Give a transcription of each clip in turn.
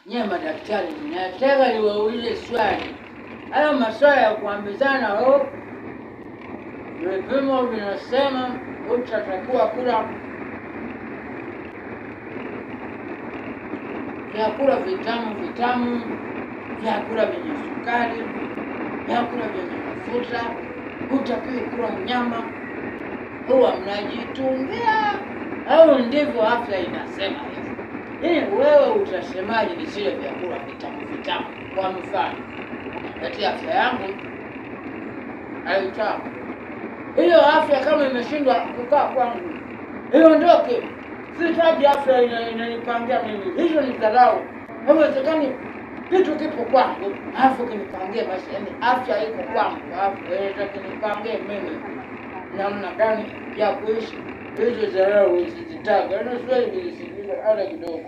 Nyie madaktari, nataka niwaulize swali. Hayo maswali ya kuambizana vipimo vinasema utatakiwa kula vyakula vitamu, vyakula vyenye sukari, vyakula vyenye mafuta, hutakiwi kula nyama. Huwa mnajitungia au ndivyo afya inasema hivyo? Wewe utasemaje nisile vyakula vitamu? Kwa mfano, eti afya yangu haitaki. Hiyo afya kama imeshindwa kukaa kwangu, iondoke. Sitaji afya inanipangia mimi. Hizo ni dharau. Haiwezekani kitu kipo kwangu, alafu kinipangie basi. Yaani afya iko kwangu, alafu kinipangie mimi namna gani ya kuishi. Hizo dharau usizitaka. Yaani siwezi kuzisikiliza hata kidogo.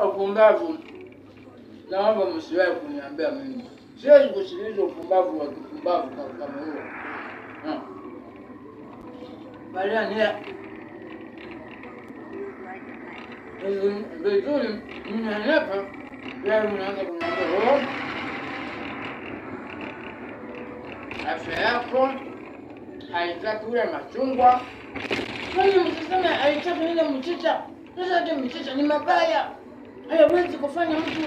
Upumbavu naomba msiwahi kuniambia mimi. Siwezi kusikiliza upumbavu wa kipumbavu kama huo. Baada ya vizuri mnanepa, leo mnaanza kuniambia afya yako haitaki ule machungwa. Kwani msiseme haitaki ile mchicha? Sasa hata mchicha ni mabaya. Hayawezi kufanya mtu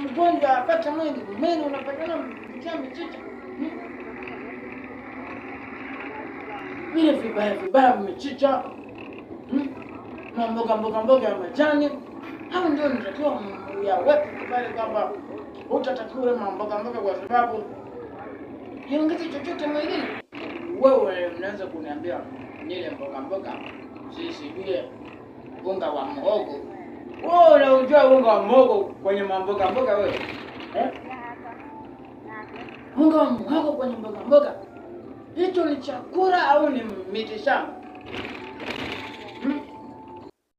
mgonjwa apate mwili. Mwili unapatana kupitia mchicha. Vile vibaya mchicha. Na mboga ya majani. Hao ndio nitakiwa yaweke pale kwamba utatakiwa mboga kwa sababu iongeze chochote mwilini. Wewe mnaanza kuniambia nile mboga sisijue unga wa mhogo. Wewe unajua unga wa mhogo kwenye mboga wewe? Unga wa mhogo kwenye mboga. Hicho ni chakula au ni miti shamba?